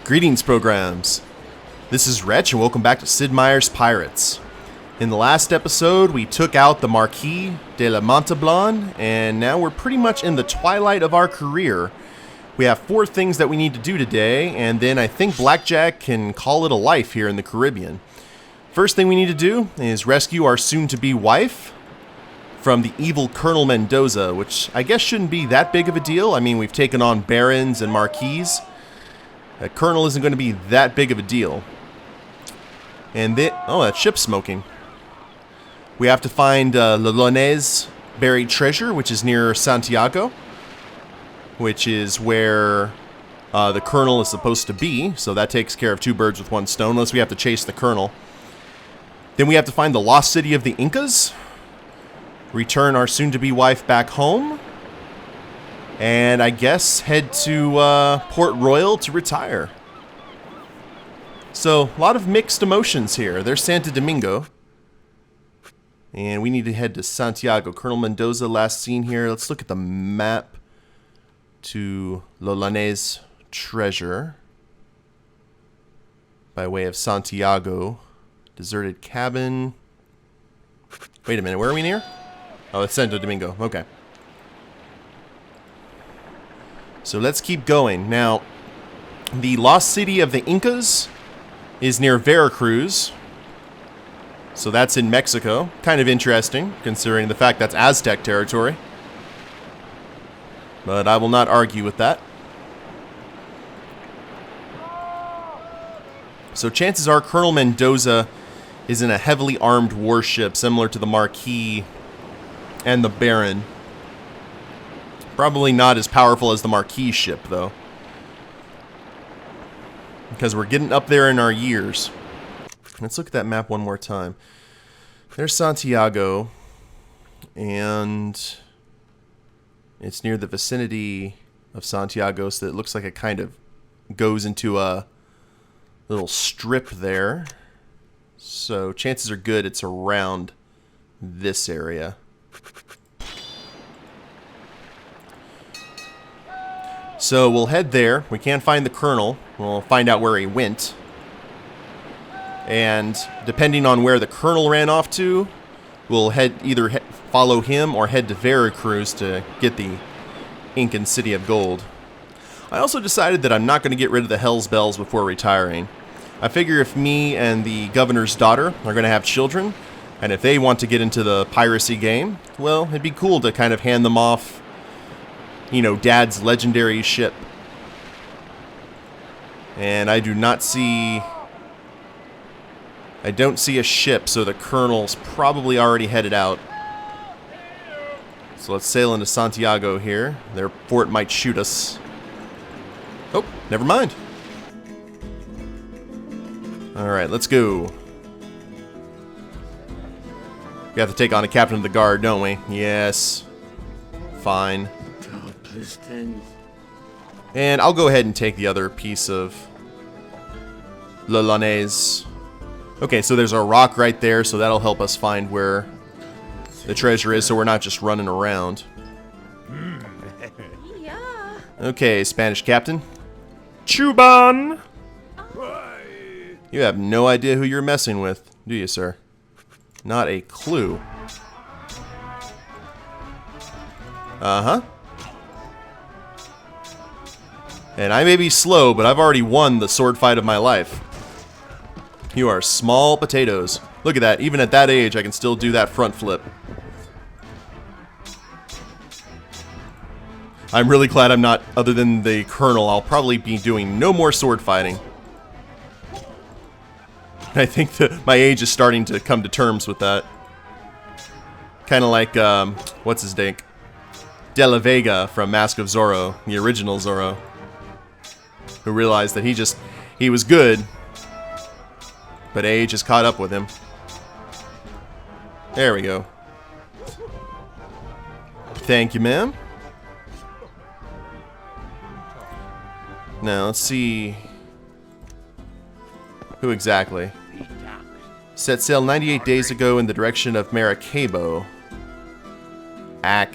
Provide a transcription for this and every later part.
Greetings, programs. This is Wretch, and welcome back to Sid Meier's Pirates. In the last episode, we took out the Marquis de la Monteblanc, and now we're pretty much in the twilight of our career. We have 4 things that we need to do today, and then I think BlackJack can call it a life here in the Caribbean. First thing we need to do is rescue our soon-to-be wife from the evil Colonel Mendoza, which I guess shouldn't be that big of a deal. I mean, we've taken on barons and marquis. A colonel isn't going to be that big of a deal. And then, oh, that ship's smoking. We have to find Lolone's buried treasure, which is near Santiago, which is where the colonel is supposed to be. So that takes care of 2 birds with 1 stone, unless we have to chase the colonel. Then we have to find the lost city of the Incas, return our soon-to-be wife back home, and I guess head to Port Royal to retire. So, a lot of mixed emotions here. There's Santo Domingo. And we need to head to Santiago. Colonel Mendoza, last seen here. Let's look at the map to Lolone's treasure. By way of Santiago. Deserted cabin. Wait a minute, where are we near? Oh, it's Santo Domingo. Okay. So let's keep going. Now, the lost city of the Incas is near Veracruz. So that's in Mexico. Kind of interesting, considering the fact that's Aztec territory. But I will not argue with that. So chances are Colonel Mendoza is in a heavily armed warship similar to the Marquis and the Baron. Probably not as powerful as the Marquis ship, though. Because we're getting up there in our years. Let's look at that map one more time. There's Santiago. And it's near the vicinity of Santiago, so it looks like it kind of goes into a little strip there. So chances are good it's around this area. So we'll head there. We can't find the colonel. We'll find out where he went. And depending on where the colonel ran off to, we'll either follow him or head to Veracruz to get the Incan City of Gold. I also decided that I'm not going to get rid of the Hell's Bells before retiring. I figure if me and the governor's daughter are going to have children, and if they want to get into the piracy game, well, it'd be cool to kind of hand them off, you know, Dad's legendary ship. And I don't see a ship, so the colonel's probably already headed out. So let's sail into Santiago here. Their fort might shoot us. Oh, never mind. Alright, let's go. We have to take on a captain of the guard, don't we? Yes. Fine. And I'll go ahead and take the other piece of Lolone's. Okay, so there's a rock right there, so that'll help us find where the treasure is, so we're not just running around. Okay, Spanish captain. Chuban! You have no idea who you're messing with, do you, sir? Not a clue. Uh-huh. And I may be slow, but I've already won the sword fight of my life. You are small potatoes. Look at that. Even at that age, I can still do that front flip. I'm really glad I'm not, other than the colonel, I'll probably be doing no more sword fighting. I think that my age is starting to come to terms with that. Kind of like, what's his name? De La Vega from Mask of Zorro, the original Zorro. Who realized that he was good, but age has caught up with him. There we go. Thank you, ma'am. Now, let's see. Who exactly? Set sail 98 days ago in the direction of Maracaibo. Ack.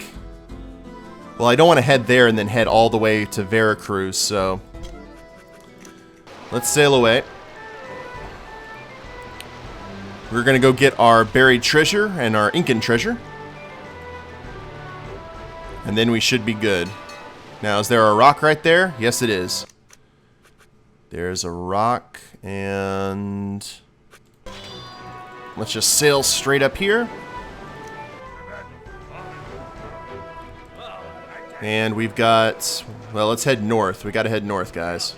Well, I don't want to head there and then head all the way to Veracruz, so Let's sail away. We're going to go get our buried treasure and our Incan treasure. And then we should be good. Now, is there a rock right there? Yes, it is. There's a rock, and let's just sail straight up here. And we've got, well, let's head north. We got to head north, guys.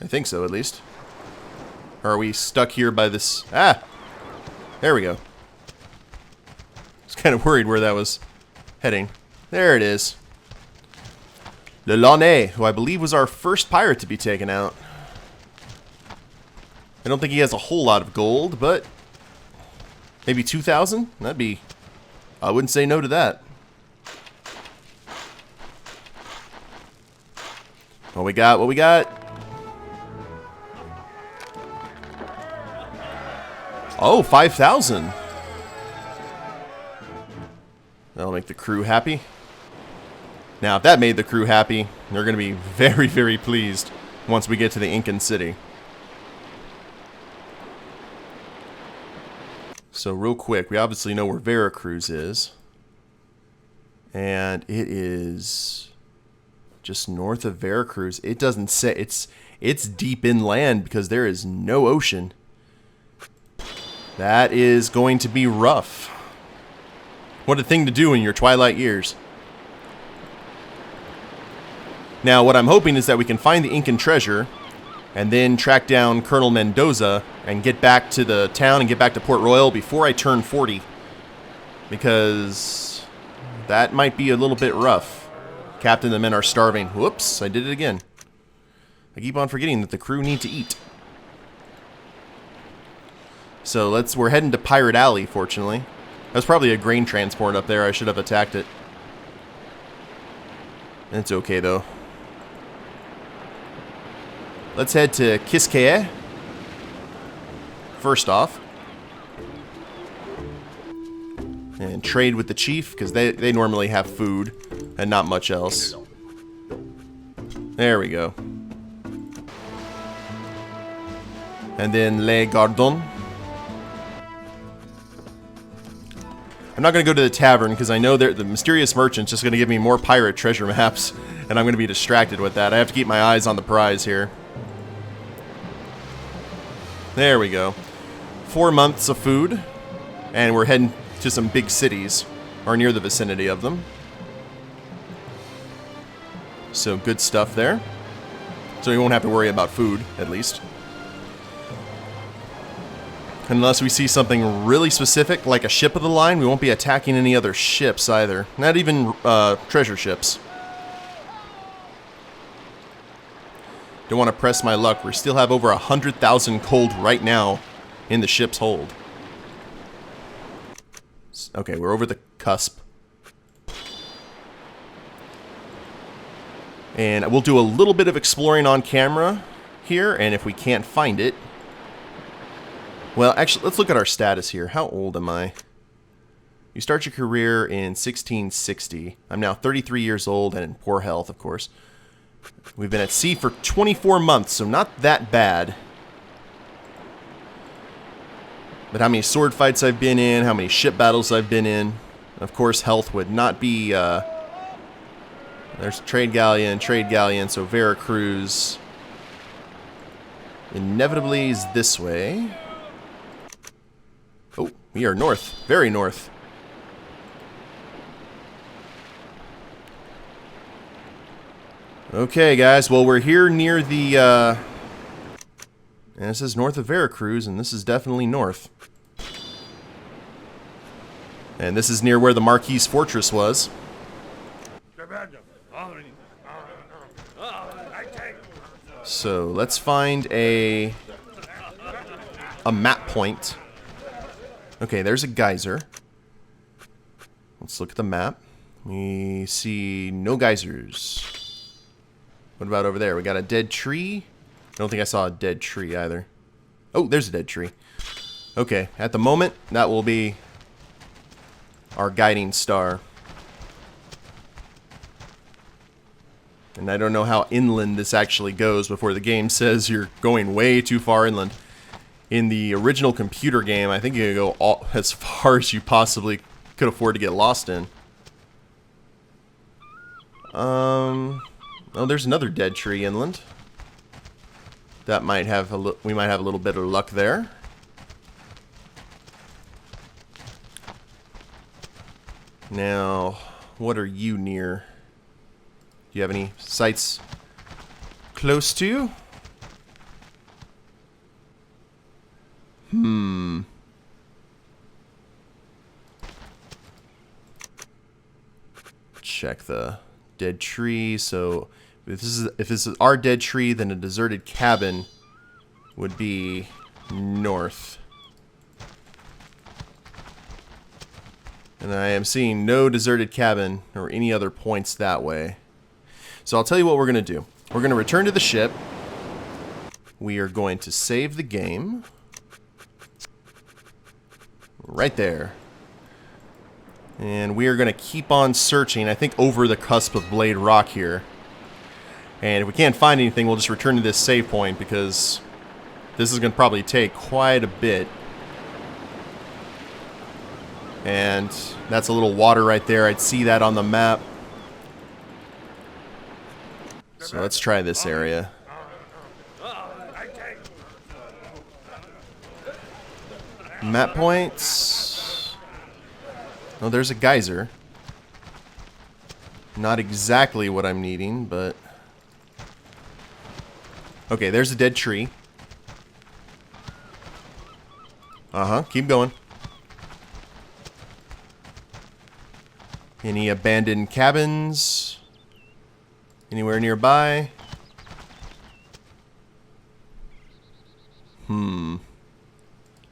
I think so, at least. Or are we stuck here by this? Ah! There we go. I was kind of worried where that was heading. There it is. Le Launay, who I believe was our first pirate to be taken out. I don't think he has a whole lot of gold, but maybe 2,000? That'd be... I wouldn't say no to that. What we got? What we got? Oh, 5,000. That'll make the crew happy. Now, if that made the crew happy, they're going to be very, very pleased once we get to the Incan city. So, real quick, we obviously know where Veracruz is. And it is just north of Veracruz. It doesn't say... It's deep inland because there is no ocean. That is going to be rough. What a thing to do in your twilight years. Now, what I'm hoping is that we can find the Incan treasure and then track down Colonel Mendoza and get back to the town and get back to Port Royal before I turn 40. Because that might be a little bit rough. Captain, the men are starving. Whoops, I did it again. I keep on forgetting that the crew need to eat. So we're heading to Pirate Alley, fortunately. That's probably a grain transport up there. I should have attacked it. It's okay, though. Let's head to Quisqueya. First off. And trade with the chief, because they normally have food and not much else. There we go. And then Le Gardon. I'm not going to go to the tavern because I know the mysterious merchant's just going to give me more pirate treasure maps, and I'm going to be distracted with that. I have to keep my eyes on the prize here. There we go. 4 months of food, and we're heading to some big cities, or near the vicinity of them. So good stuff there. So we won't have to worry about food, at least. Unless we see something really specific, like a ship of the line, we won't be attacking any other ships either. Not even treasure ships. Don't want to press my luck. We still have over 100,000 gold right now in the ship's hold. Okay, we're over the cusp. And we'll do a little bit of exploring on camera here, and if we can't find it... Well, actually, let's look at our status here. How old am I? You start your career in 1660. I'm now 33 years old and in poor health, of course. We've been at sea for 24 months, so not that bad. But how many sword fights I've been in, how many ship battles I've been in. Of course, health would not be... There's trade galleon, so Veracruz inevitably is this way. Oh, we are north. Very north. Okay, guys. Well, we're here near the... and this is north of Veracruz, and this is definitely north. And this is near where the Marquis Fortress was. So, let's find a map point. Okay, there's a geyser. Let's look at the map. We see no geysers. What about over there? We got a dead tree. I don't think I saw a dead tree either. Oh, there's a dead tree. Okay, at the moment, that will be our guiding star. And I don't know how inland this actually goes before the game says you're going way too far inland. In the original computer game, I think you could go as far as you possibly could afford to get lost in. Oh, there's another dead tree inland. That might have we might have a little bit of luck there. Now, what are you near? Do you have any sites close to you? Check the dead tree. So if this is our dead tree, then a deserted cabin would be north. And I am seeing no deserted cabin or any other points that way. So I'll tell you what we're going to do. We're going to return to the ship. We are going to save the game. Right there. And we are going to keep on searching, I think, over the cusp of Blade Rock here. And if we can't find anything, we'll just return to this save point, because this is going to probably take quite a bit. And that's a little water right there. I'd see that on the map. So let's try this area. Map points. Oh, there's a geyser. Not exactly what I'm needing, but... Okay, there's a dead tree. Keep going. Any abandoned cabins? Anywhere nearby?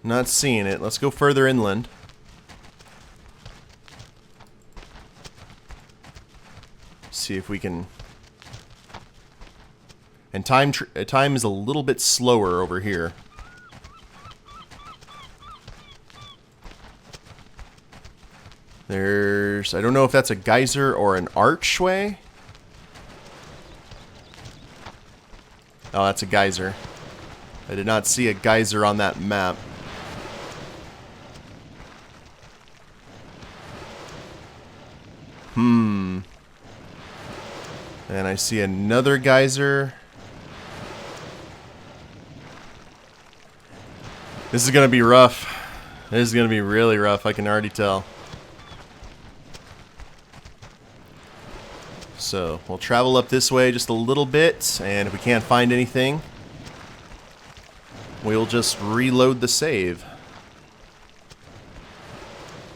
Not seeing it. Let's go further inland. See if we can... And time is a little bit slower over here. There's... I don't know if that's a geyser or an archway. Oh, that's a geyser. I did not see a geyser on that map. And I see another geyser. This is going to be rough. This is going to be really rough, I can already tell. So, we'll travel up this way just a little bit, and if we can't find anything, we'll just reload the save.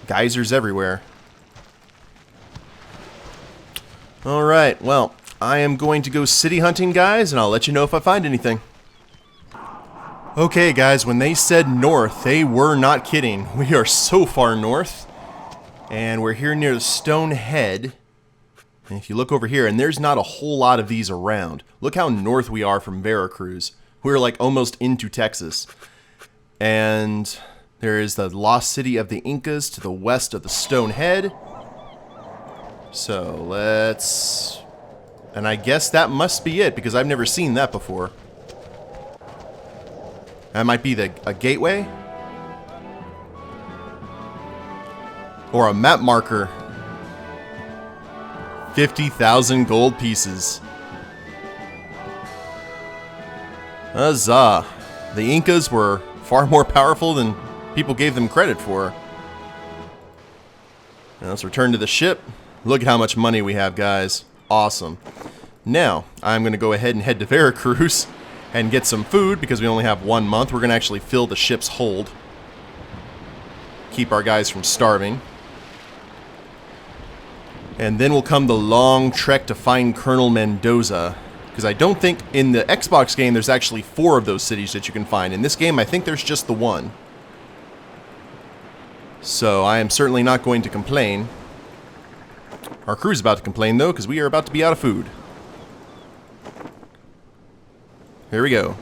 Geysers everywhere. Alright, well, I am going to go city hunting, guys, and I'll let you know if I find anything. Okay, guys, when they said north, they were not kidding. We are so far north, and we're here near the Stone Head. And if you look over here, and there's not a whole lot of these around. Look how north we are from Veracruz. We're like almost into Texas. And there is the lost city of the Incas to the west of the Stone Head. So let's... And I guess that must be it, because I've never seen that before. That might be a gateway? Or a map marker. 50,000 gold pieces. Huzzah. The Incas were far more powerful than people gave them credit for. Now let's return to the ship. Look at how much money we have, guys. Awesome. Now, I'm going to go ahead and head to Veracruz and get some food, because we only have 1 month. We're going to actually fill the ship's hold. Keep our guys from starving. And then will come the long trek to find Colonel Mendoza. Because I don't think in the Xbox game there's actually 4 of those cities that you can find. In this game, I think there's just the 1. So I am certainly not going to complain. Our crew's about to complain, though, because we are about to be out of food. Here we go.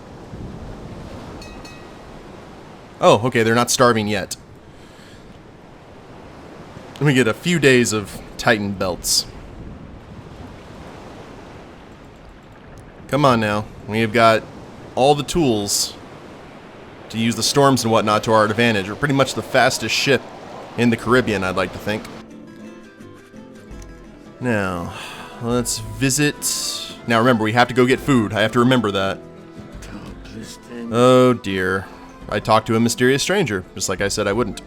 Oh, okay, they're not starving yet. We get a few days of Titan belts. Come on now. We've got all the tools to use the storms and whatnot to our advantage. We're pretty much the fastest ship in the Caribbean, I'd like to think. Now, let's visit... Now remember, we have to go get food. I have to remember that. Oh dear. I talked to a mysterious stranger, just like I said I wouldn't.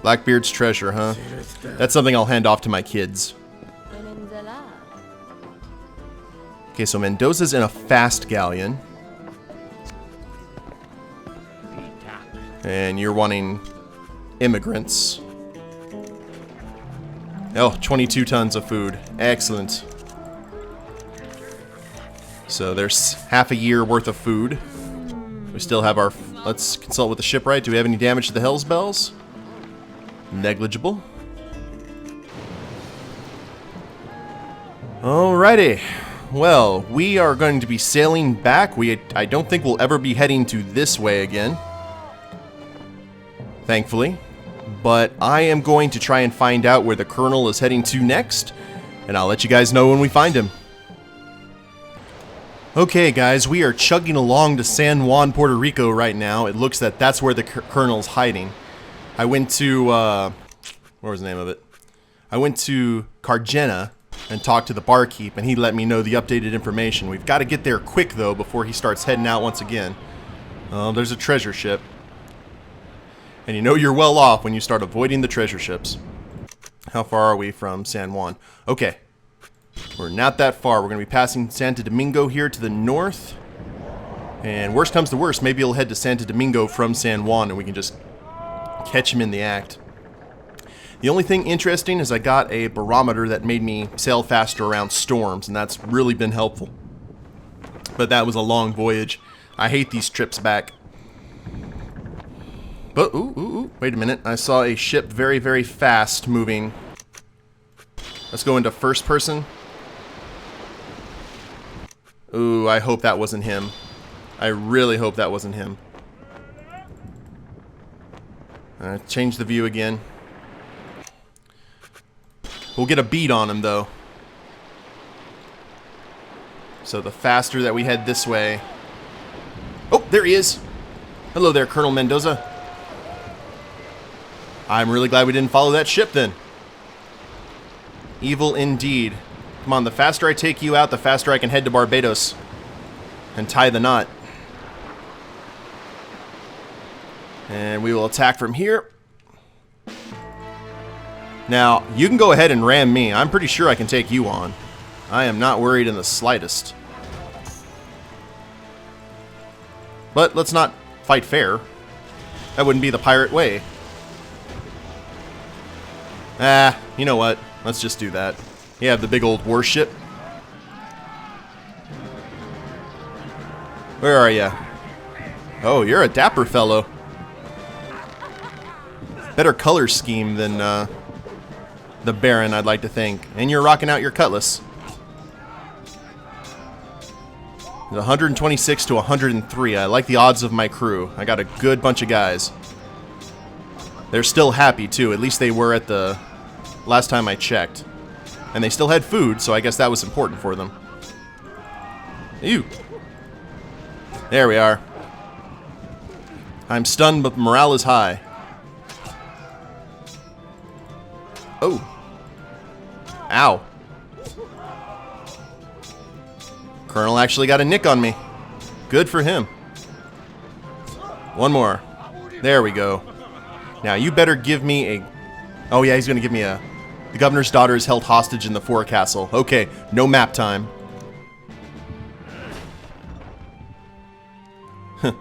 Blackbeard's treasure, huh? That's something I'll hand off to my kids. Okay, so Mendoza's in a fast galleon. And you're wanting immigrants. Oh, 22 tons of food. Excellent. So there's half a year worth of food. We still have our... Let's consult with the shipwright. Do we have any damage to the Hell's Bells? Negligible. Alrighty. Well, we are going to be sailing back. I don't think we'll ever be heading to this way again. Thankfully. But I am going to try and find out where the Colonel is heading to next. And I'll let you guys know when we find him. Okay guys, we are chugging along to San Juan, Puerto Rico right now. It looks that that's where the Colonel's hiding. I went to, what was the name of it? I went to Cargena and talked to the barkeep, and he let me know the updated information. We've got to get there quick, though, before he starts heading out once again. There's a treasure ship. And you know you're well off when you start avoiding the treasure ships. How far are we from San Juan? Okay. We're not that far. We're going to be passing Santo Domingo here to the north. And worst comes to worst, maybe he'll head to Santo Domingo from San Juan and we can just catch him in the act. The only thing interesting is I got a barometer that made me sail faster around storms, and that's really been helpful. But that was a long voyage. I hate these trips back. But, wait a minute. I saw a ship very, very fast moving. Let's go into first person. Ooh, I hope that wasn't him. I really hope that wasn't him. Change the view again. We'll get a beat on him, though. So the faster that we head this way... Oh, there he is! Hello there, Colonel Mendoza. I'm really glad we didn't follow that ship, then. Evil indeed. Come on, the faster I take you out, the faster I can head to Barbados and tie the knot. And we will attack from here. Now, you can go ahead and ram me. I'm pretty sure I can take you on. I am not worried in the slightest. But let's not fight fair. That wouldn't be the pirate way. You know what? Let's just do that. You have the big old warship. Where are you? Oh, you're a dapper fellow. Better color scheme than the Baron, I'd like to think. And you're rocking out your cutlass. 126 to 103. I like the odds of my crew. I got a good bunch of guys. They're still happy, too. At least they were at the last time I checked. And they still had food, so I guess that was important for them. Ew. There we are. I'm stunned, but morale is high. Oh. Ow. Colonel actually got a nick on me. Good for him. One more. There we go. Now, you better give me a... Oh, yeah, he's going to give me a... The governor's daughter is held hostage in the forecastle. Okay, no map time.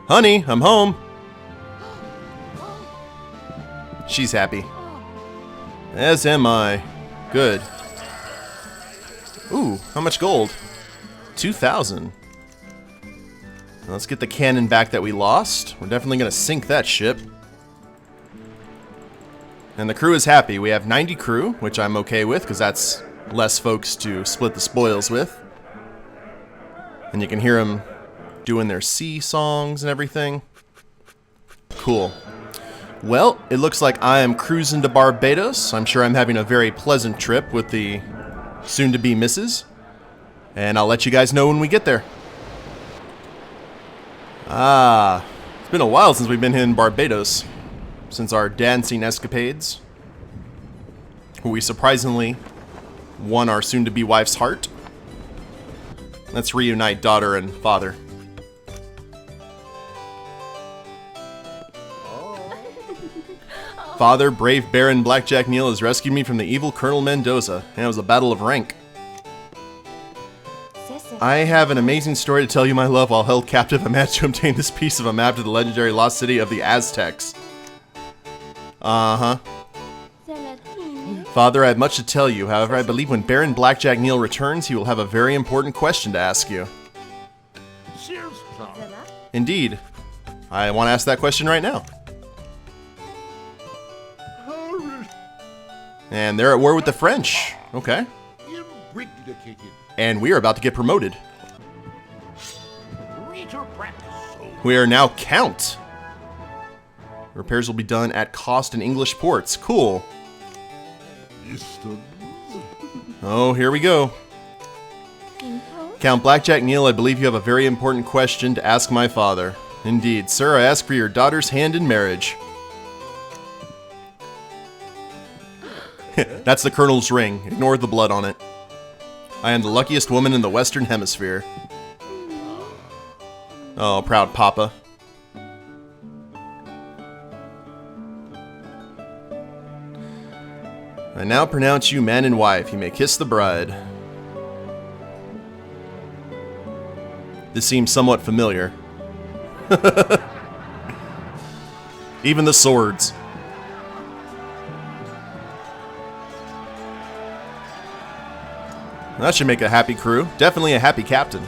Honey, I'm home. She's happy. As am I. Good. Ooh, how much gold? 2,000. Let's get the cannon back that we lost. We're definitely going to sink that ship. And the crew is happy. We have 90 crew, which I'm okay with, because that's less folks to split the spoils with. And you can hear them doing their sea songs and everything. Cool. Well, it looks like I am cruising to Barbados. I'm sure I'm having a very pleasant trip with the soon-to-be missus. And I'll let you guys know when we get there. It's been a while since we've been in Barbados. Since our dancing escapades. Where we surprisingly won our soon-to-be wife's heart. Let's reunite daughter and father. Father, brave Baron BlackJack Neal has rescued me from the evil Colonel Mendoza, and it was a battle of rank. I have an amazing story to tell you, my love. While held captive, I managed to obtain this piece of a map to the legendary lost city of the Aztecs. Uh-huh. Father, I have much to tell you. However, I believe when Baron BlackJack Neal returns, he will have a very important question to ask you. Indeed. I want to ask that question right now. And they're at war with the French. Okay. And we are about to get promoted. We are now Count. Repairs will be done at cost in English ports. Cool. Oh, here we go. Count BlackJack Neal, I believe you have a very important question to ask my father. Indeed, sir, I ask for your daughter's hand in marriage. That's the Colonel's ring. Ignore the blood on it. I am the luckiest woman in the Western Hemisphere. Oh, proud Papa. I now pronounce you man and wife. You may kiss the bride. This seems somewhat familiar. Even the swords. That should make a happy crew. Definitely a happy captain.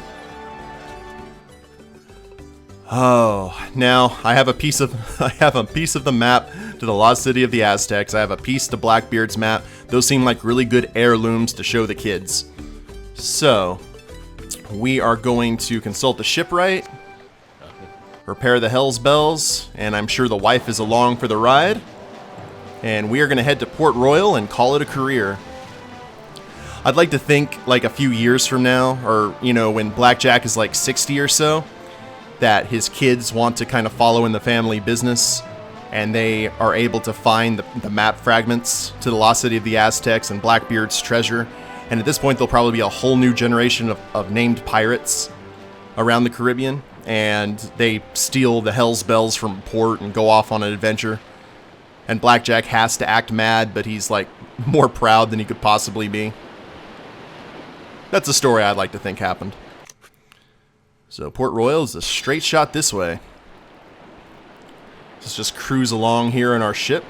Oh, now I have a piece of the map to the lost city of the Aztecs. I have a piece to Blackbeard's map. Those seem like really good heirlooms to show the kids. So, we are going to consult the shipwright, repair the Hell's Bells, and I'm sure the wife is along for the ride. And we are going to head to Port Royal and call it a career. I'd like to think, like, a few years from now, or, you know, when BlackJack is like 60 or so, that his kids want to kind of follow in the family business, and they are able to find the map fragments to the lost city of the Aztecs and Blackbeard's treasure. And at this point, there'll probably be a whole new generation of named pirates around the Caribbean, and they steal the Hell's Bells from port and go off on an adventure. And BlackJack has to act mad, but he's, like, more proud than he could possibly be. That's a story I'd like to think happened. So Port Royal is a straight shot this way. Let's just cruise along here in our ship.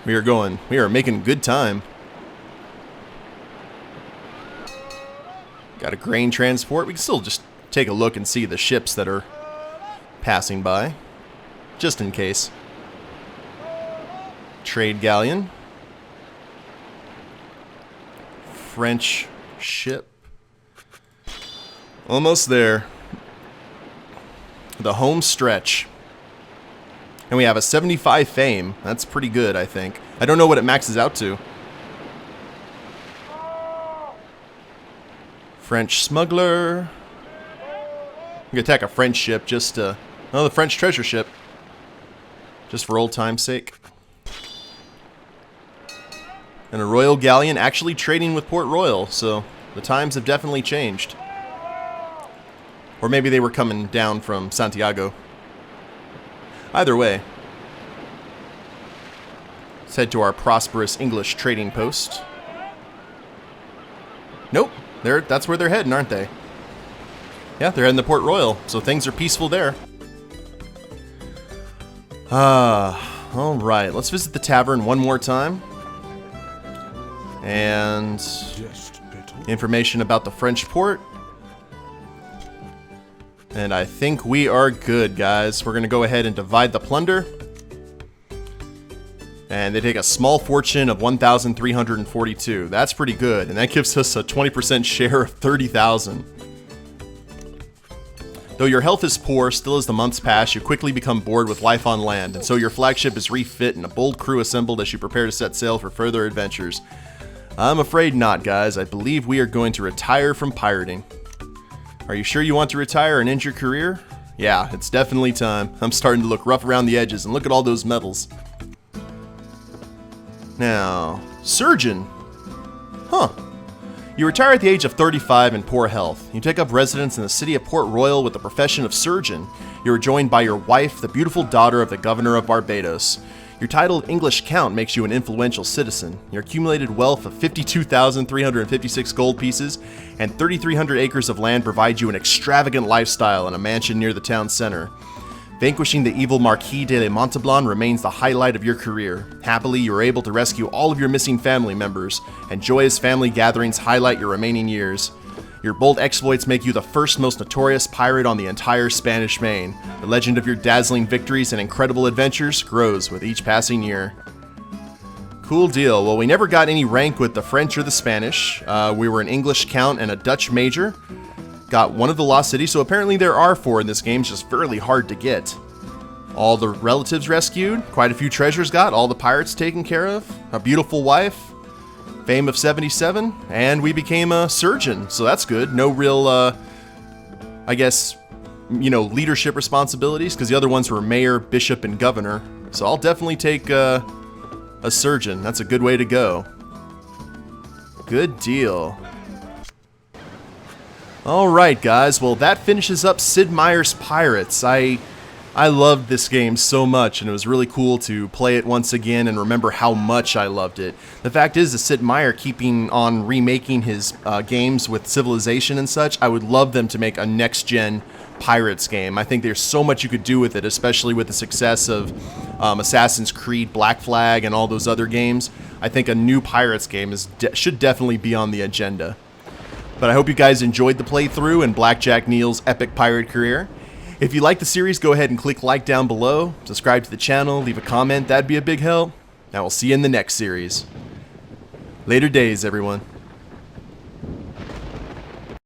We are making good time. Got a grain transport. We can still just take a look and see the ships that are passing by. Just in case. Trade galleon. French ship. Almost there. The home stretch. And we have a 75 fame. That's pretty good, I think. I don't know what it maxes out to. French smuggler. We can attack a French ship just to... Oh, the French treasure ship. Just for old time's sake. And a Royal Galleon actually trading with Port Royal, so the times have definitely changed. Or maybe they were coming down from Santiago. Either way. Let's head to our prosperous English trading post. Nope, that's where they're heading, aren't they? Yeah, they're heading to Port Royal, so things are peaceful there. Alright, let's visit the tavern one more time. And information about the French port. And I think we are good, guys. We're going to go ahead and divide the plunder. And they take a small fortune of 1,342. That's pretty good. And that gives us a 20% share of 30,000. Though your health is poor, still as the months pass, you quickly become bored with life on land. And so your flagship is refit and a bold crew assembled as you prepare to set sail for further adventures. I'm afraid not, guys. I believe we are going to retire from pirating. Are you sure you want to retire and end your career? Yeah, it's definitely time. I'm starting to look rough around the edges, and look at all those medals. Now, surgeon. Huh. You retire at the age of 35 in poor health. You take up residence in the city of Port Royal with the profession of surgeon. You are joined by your wife, the beautiful daughter of the governor of Barbados. Your title English Count makes you an influential citizen. Your accumulated wealth of 52,356 gold pieces and 3,300 acres of land provide you an extravagant lifestyle in a mansion near the town center. Vanquishing the evil Marquis de Montauban remains the highlight of your career. Happily, you are able to rescue all of your missing family members, and joyous family gatherings highlight your remaining years. Your bold exploits make you the first most notorious pirate on the entire Spanish Main. The legend of your dazzling victories and incredible adventures grows with each passing year. Cool deal. Well, we never got any rank with the French or the Spanish. We were an English Count and a Dutch Major. Got one of the Lost Cities, so apparently there are 4 in this game. It's just fairly hard to get. All the relatives rescued, quite a few treasures got, all the pirates taken care of, a beautiful wife, fame of 77, and we became a surgeon, so that's good. No real, I guess, leadership responsibilities, because the other ones were mayor, bishop, and governor. So I'll definitely take a surgeon. That's a good way to go. Good deal. Alright guys, well that finishes up Sid Meier's Pirates. I loved this game so much, and it was really cool to play it once again and remember how much I loved it. The fact is that Sid Meier keeping on remaking his games with Civilization and such, I would love them to make a next-gen Pirates game. I think there's so much you could do with it, especially with the success of Assassin's Creed, Black Flag, and all those other games. I think a new Pirates game should definitely be on the agenda. But I hope you guys enjoyed the playthrough and BlackJack Neal's epic pirate career. If you like the series, go ahead and click like down below, subscribe to the channel, leave a comment, that'd be a big help. And we'll see you in the next series. Later days, everyone.